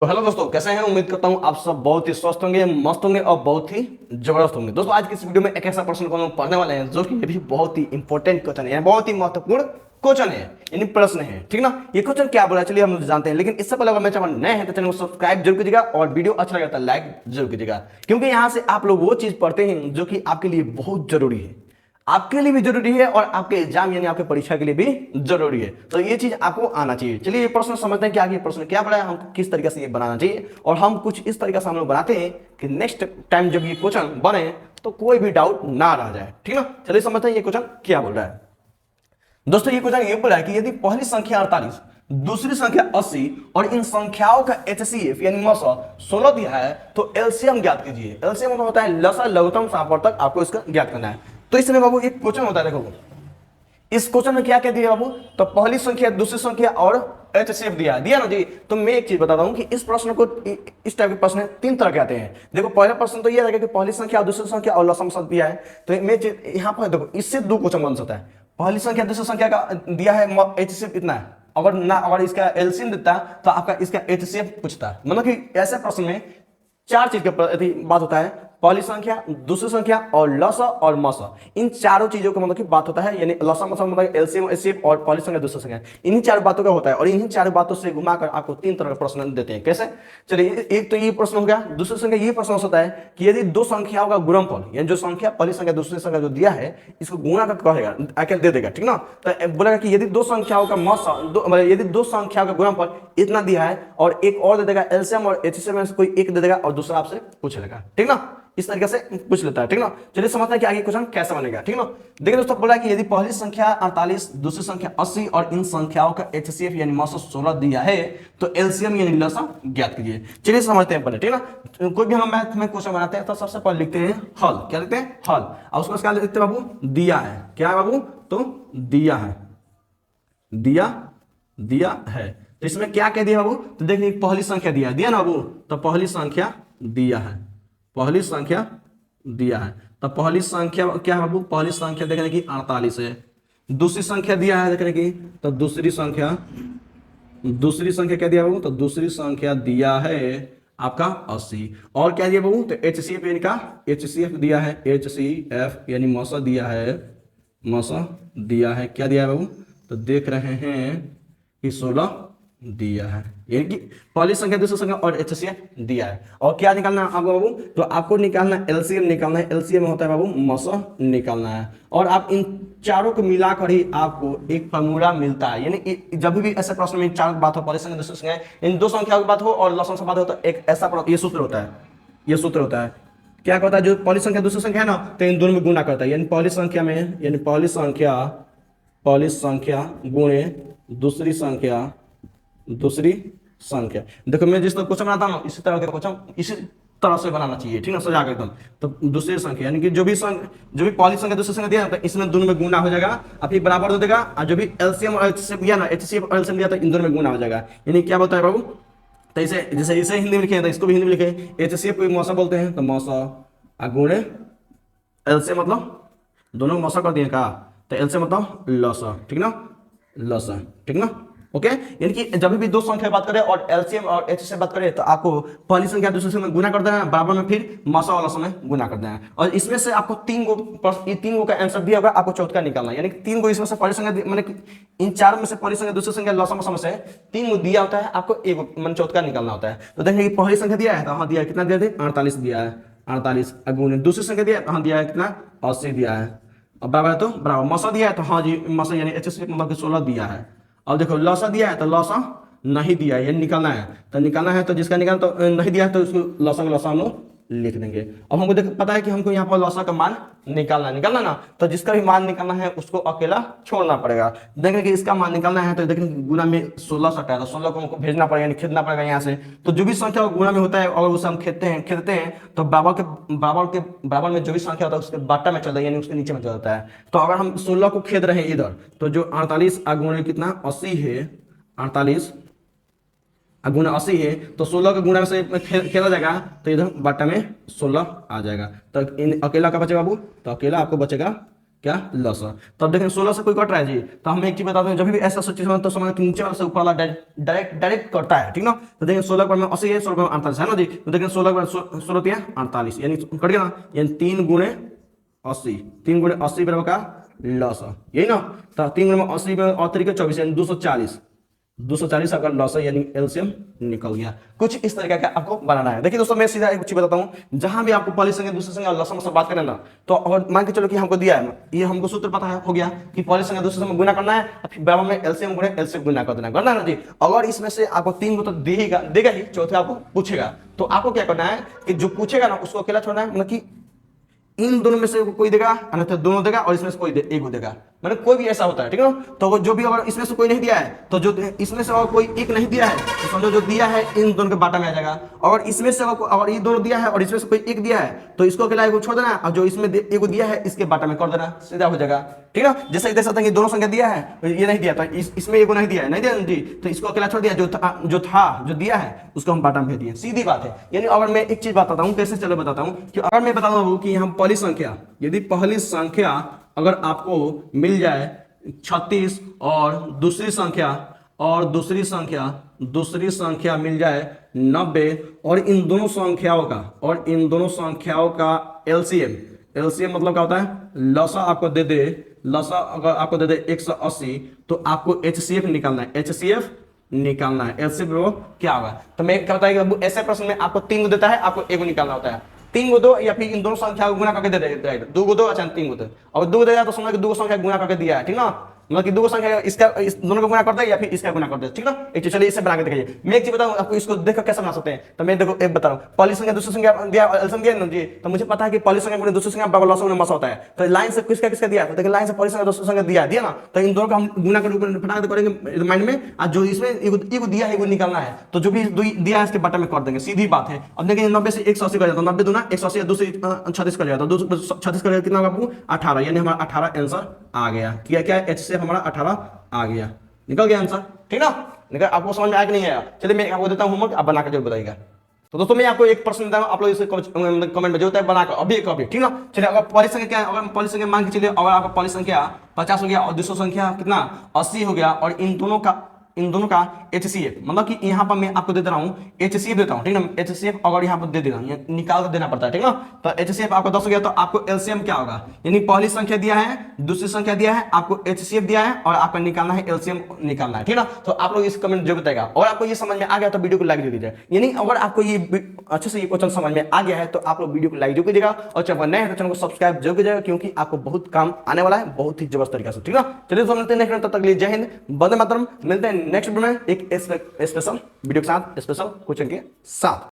तो हेलो दोस्तों, कैसे हैं? उम्मीद करता हूं आप सब बहुत ही स्वस्थ होंगे, मस्त होंगे और बहुत ही जबरदस्त होंगे। दोस्तों, आज की इस वीडियो में एक ऐसा प्रश्न को हम पढ़ने वाले हैं जो कि ये भी बहुत ही इंपॉर्टेंट क्वेश्चन है, बहुत ही महत्वपूर्ण क्वेश्चन है, यानी प्रश्न है। ठीक ना? ये क्वेश्चन क्या बोला चलिए हम जानते हैं, लेकिन इससे पहले अगर मेरे चैनल नए हैं तो चैनल को सब्सक्राइब जरूर कीजिएगा और वीडियो अच्छा लगा तो लाइक जरूर कीजिएगा, क्योंकि यहाँ से आप लोग वो चीज पढ़ते हैं जो कि आपके लिए बहुत जरूरी है, आपके लिए भी जरूरी है और आपके एग्जाम यानी आपके परीक्षा के लिए भी जरूरी है। तो ये चीज आपको आना चाहिए। चलिए ये प्रश्न समझते हैं कि आगे प्रश्न क्या बना है, हम किस तरीके से ये बनाना चाहिए, और हम कुछ इस तरीके से हम लोग बनाते हैं कि नेक्स्ट टाइम जब ये क्वेश्चन बने तो कोई भी डाउट ना रह जाए। ठीक ना? चलिए समझते हैं ये क्वेश्चन क्या बोल रहा है। दोस्तों, ये क्वेश्चन ये बोल रहा है कि यदि पहली संख्या 48, दूसरी संख्या 80 और इन संख्याओं का एचसीएफ यानी मौसा 16 दिया है तो एलसीएम ज्ञात कीजिए। एलसीएम मतलब होता है लसा लघुत्तम सापवर्तक, आपको इसका ज्ञात करना है। तो इसमें बाबू एक क्वेश्चन होता है, देखो इस क्वेश्चन में क्या क्या दिया बाबू, तो पहली संख्या, दूसरी संख्या और एचसीएफ दिया ना जी। तो मैं एक चीज बताता हूं कि इस प्रश्न को, इस टाइप के प्रश्न तीन तरह के आते हैं। देखो पहला प्रश्न तो ये रहेगा कि पहली संख्या, दूसरी संख्या और लसम शब्द दिया है। तो मैं यहाँ पर देखो इससे दो क्वेश्चन बन सकता है। पहली संख्या दूसरी संख्या का दिया है एचसीएफ इतना है, अगर इसका एलसीएम देता तो आपका इसका एचसीएफ पूछता है। मतलब कि ऐसे प्रश्न में चार चीज के बात होता है, पहली संख्या, दूसरी संख्या और लसा और मसा। इन चारों चीजों का मतलब की बात होता है, यानी लसा मसा मतलब एलसीएम एचसीएफ और पहली संख्या दूसरी संख्या, इन्हीं चार बातों का होता है। और इन्हीं चार बातों से घुमाकर आपको तीन तरह के प्रश्न देते हैं। कैसे? चलिए एक तो ये प्रश्न हो गया। दूसरी संख्या ये प्रश्न हो सकता है कि यदि दो संख्याओं का गुणनफल, यानी जो संख्या पहली संख्या दूसरी संख्या जो दिया है इसको गुणा कर कहेगा, आके दे देगा। ठीक ना? तो बोलेगा कि यदि दो संख्याओं का मसा, यदि दो संख्याओं का गुणनफल इतना दिया है और एक और दे देगा एलसीएम और एचसीएफ में से कोई एक दे देगा और दूसरा आपसे पूछ लेगा। ठीक ना? इस तरीके से पूछ लेता है। ठीक ना? चलिए समझते हैं कि आगे क्वेश्चन कैसे बनेगा। ठीक ना? देखिए दोस्तों, बोला कि यदि पहली संख्या 48, दूसरी संख्या 80 और इन संख्याओं का एचसीएफ यानी मौसा 16 दिया है तो एलसीएम यानी लसा ज्ञात कीजिए। चलिए समझते हैं पहले। ठीक ना? कोई भी हम मैथ में क्वेश्चन बनाते हैं तो सबसे पहले लिखते हैं हल। क्या लिखते हैं? हल। और उसको क्या लिखते हैं बाबू? दिया है। क्या है बाबू? तो दिया है, दिया है। तो इसमें क्या कह दिया बाबू? तो देखिए पहली संख्या दिया ना बाबू, तो पहली संख्या दिया है, पहली संख्या दिया है। तो पहली संख्या क्या है बाबू? पहली संख्या देखने की 48 है। दूसरी संख्या दिया है देखने की, तो दूसरी संख्या क्या दिया बाबू? तो दूसरी संख्या दिया है आपका 80। और क्या दिया बाबू? तो एचसीएफ यानी का एचसीएफ दिया है, एचसीएफ यानी मौसा दिया है, मौसा दिया है। क्या दिया है बाबू? तो देख रहे हैं कि 16 दिया है, यानी कि पहली संख्या, दूसरी संख्या और एचसीएफ दिया है। और क्या निकालना है आपको बाबू? तो आपको निकालना है एलसीएम निकालना है। एलसीएम होता है बाबू मौसा निकालना है। और आप इन चारों को मिलाकर ही आपको एक फॉर्मूला मिलता है। यानी जब भी ऐसे प्रश्न में चार बात हो, पहली संख्या, दूसरी संख्या, इन दो संख्याओं की बात हो और लसम से बात हो, तो एक ऐसा ये सूत्र होता है, ये सूत्र होता है। क्या होता है? जो पहली संख्या दूसरी संख्या है ना, तो इन दोनों में गुणा करता है। यानी पहली संख्या में, यानी पहली संख्या गुणे दूसरी संख्या। देखो मैं जिस तरह क्वेश्चन बनाता हूँ इसी तरह का क्वेश्चन इसी तरह से बनाना चाहिए। ठीक ना? सजा कर एकदम। तो दूसरी संख्या यानी कि जो भी पहली संख्या दूसरी संख्या दिया तो इसमें दोनों में गुणा हो जाएगा, अब फिर बराबर दे देगा। और जो भी एलसीएम और एचसीएफ दिया ना, एचसीएफ और एलसीएम दिया तो इन दोनों में गुणा हो जाएगा। यानी क्या बोलता है बाबू? तो इसे हिंदी में लिखे तो इसको भी हिंदी में लिखे। एचसीएफ को मौसा बोलते हैं, तो मौसा गुणे एलसीएम मतलब दोनों मौसा कर दिए का, तो एलसीएम मतलब लसा। ठीक ना? लसा। ठीक ना? ओके। यानी कि जब भी दो संख्या बात करें और एलसीएम और एचसीएफ बात करें तो आपको पहली संख्या दूसरी संख्या में गुना कर देना है, बराबर में फिर मौसा वाला समय गुना कर देना है। और इसमें से आपको तीन गो का आंसर दिया होगा, आपको चौथा निकालना है। यानी कि तीन गो इसमें से पहली संख्या, मतलब इन चारों में से पहली संख्या, दूसरी संख्या, लसा मसा में से तीन गो दिया होता है, आपको एक मन चौथा निकालना होता है। तो देखिए पहली संख्या दिया है तो हाँ दिया है, कितना दिया है? 48 दिया है, 48 गुणे दूसरी संख्या दिया है तो हाँ दिया है कितना? 80 दिया है। और बराबर है तो बराबर मौसा दिया है तो हाँ जी मौसा यानी एचसीएफ मतलब 16 दिया है। अब देखो लसा दिया है तो लसा नहीं दिया है, ये निकालना है। तो निकालना है तो जिसका निकाल तो नहीं दिया है तो उसको लसा का लसा हम लोग लिख देंगे। अब हमको देखो पता है कि हमको यहाँ पर लसा का मान निकालना ना, तो जिसका भी मान निकालना है उसको अकेला छोड़ना पड़ेगा। देखेंगे कि इसका मान निकालना है तो देखेंगे गुना में 16 सटा है, तो 16 को हमको भेजना पड़ेगा, यानी खरीदना पड़ेगा यहाँ से। तो जो भी संख्या गुना में होता है और उसे हम खेदते हैं तो बराबर में जो भी संख्या होता है उसके बाटा में चलता है, यानी उसके नीचे में चल जाता है। तो अगर हम 16 को खेद रहे हैं इधर, तो जो 48 गुणे कितना 80 है, 48 गुना 80 है, तो 16 का गुणा से खेला जाएगा तो इधर बाटा में 16 आ जाएगा। तो इन अकेला का बचेगा बाबू? तो अकेला आपको बचेगा क्या लसा। तब देखें 16 से कोई कट रहा है जी, तो हम एक चीज बताते हैं, जब भी ऐसा सिचुएशन तो समझ कि नीचे वाला से ऊपर वाला डायरेक्ट करता है, ठीक ना। तो देखें 16 के बाद में 80 है, 16 के बाद 48 है ना जी। तो देखें 16 के बाद 16 दिया 48, यानी कट गया ना, यानी 3 गुणे 80, 3 गुणे 80 बराबर का लसा, यही ना। तो 3 गुणे 80 में और तरीके 24 यानी 240, 240 आपका लॉस है, यानी एलसीएम निकल गया। कुछ इस तरीके का आपको बनाना है। देखिए दोस्तों, मैं सीधा एक चीज बताता हूं, जहां भी आपको पॉलिश संख्या दूसरे संख्या और लॉस से बात करें ना, तो और मान के चलो कि हमको दिया है, ये हमको सूत्र पता है, हो गया कि पॉलिश संख्या दूसरे संख्या गुना करना है, फिर बराबर में एलसीएम गुणे एलसीएम गुना कर देना, करना है ना जी। अगर इसमें से आपको 3 को तो देगा ही, चौथे आपको पूछेगा, तो आपको क्या करना है कि जो पूछेगा ना उसको अकेला छोड़ना है, मतलब कि इन दोनों में से कोई देगा, अन्यथा दोनों देगा, और इसमें से कोई एक देगा, मतलब कोई भी ऐसा होता है, ठीक है। तो जो भी अगर इसमें से कोई नहीं दिया है, तो जो इसमें से और कोई एक नहीं दिया है, तो समझो जो दिया है इन दोनों के बाटा में आ जाएगा। और इसमें से अगर ये दोनों दिया है और इसमें से कोई एक दिया है, तो इसको अकेला एक छोड़ देना, और जो इसमें एक दिया है इसके बाटा में कर देना, सीधा हो जाएगा, ठीक है। जैसे देख सकते हैं कि दोनों संख्या दिया है, ये नहीं दिया, तो इसमें एक नहीं दिया है, नहीं दिया जी, तो इसको अकेला छोड़ दिया, जो दिया है उसको हम बाटा में भेज दिए, सीधी बात है। यानी अगर मैं एक चीज बताता हूँ, कैसे चलो बताता हूँ, कि अगर मैं बताता हूँ कि हम पहली संख्या, यदि पहली संख्या अगर आपको मिल जाए 36 और दूसरी संख्या मिल जाए 90, और इन दोनों संख्याओं का एलसीएम मतलब क्या होता है, लसा आपको दे दे, लसा अगर आपको दे दे 180, तो आपको एचसीएफ निकालना है, एलसीएम क्या होगा। तो मैं क्या होता है कि ऐसे प्रश्न में आपको 3 को देता है, आपको 1 को निकालना होता है, 3 को 2, या फिर इन दोनों संख्या को गुना करके दे देगा, 2 को 2, अच्छा 3 को 2, और 2 देगा तो समझ के 2 संख्या गुना करके दिया है, ठीक ना, मतलब कि 2 संख्या इसका इस दोनों को गुना कर दे या फिर इसका गुना कर दे, ठीक ना। एक चलिए इसे बना के दिखाइए। मैं एक चीज बताऊं आपको, इसको देखकर कैसे बना सकते हैं, तो मैं देखो एक बता रहा हूं, पहली संख्या दूसरी संख्या दिया एलसीएम दिया ना जी, तो मुझे पता है कि पहली संख्या गुणे दूसरी संख्या बराबर लॉस गुणे मस होता है, तो लाइन से किसका दिया, तो देखिए लाइन से पहली संख्या दूसरी संख्या दिया ना, तो इन दोनों का हम गुना करके फटाक करेंगे माइंड में, और जो इसमें एक दिया है वो निकालना है, तो जो भी दिया है इसके बटा में कर देंगे, सीधी बात है। अब देखिए 90 से 180 कर जाता है, 90 दूना 180, दूसरी 36 कर जाता है, 36 कर कितना आपको 18, यानी हमारा 18 आंसर आ गया। क्या एचसीएफ हमारा 18 आ गया, निकल गया आंसर, ठीक ना। निकल, आपको समझ में आया कि नहीं आया। चलिए मैं आपको देता हूं होमवर्क, आप बना कर जरूर बताइएगा। तो दोस्तों मैं आपको एक प्रश्न देता हूं, आप लोग इसे कमेंट में जो होता है बनाकर अभी, ठीक ना। चलिए अगर पहली संख्या क्या है, अगर पहली संख्या मान के चलिए, अगर आपका पहली संख्या 50 हो गया और दूसरी संख्या कितना 80 हो गया, और इन दोनों का एचसीएफ, मतलब कि यहाँ पर मैं आपको दे रहा हूँ एचसीएफ देता हूँ, ठीक ना। एचसीएफ अगर यहाँ पर दे देना, निकाल कर देना पड़ता है, ठीक ना। तो एचसीएफ आपको 10 हो गया, तो आपको एलसीएम क्या होगा, यानी पहली संख्या दिया है, दूसरी संख्या दिया है, आपको एचसीएफ दिया है, और आपका निकालना है एलसीएम निकालना है, ठीक ना। तो आप लोग इस कमेंट जरूर बताएगा, और आपको ये समझ में आ गया तो वीडियो को लाइक दे दीजिए। यानी अगर आपको ये अच्छे से ये क्वेश्चन समझ में आ गया है, तो आप लोग वीडियो को लाइक जरूर कीजिएगा, और चैनल नए हैं तो चैनल को सब्सक्राइब जरूर कीजिएगा, क्योंकि आपको बहुत काम आने वाला है, बहुत ही जबरदस्त तरीके से, ठीक ना। चलिए तो मिलते हैं नेक्स्ट, तब तक के लिए जय हिंद, वंदे मातरम। मिलते हैं नेक्स्ट वीडियो में एक स्पेशल वीडियो के साथ, स्पेशल क्वेश्चन के साथ।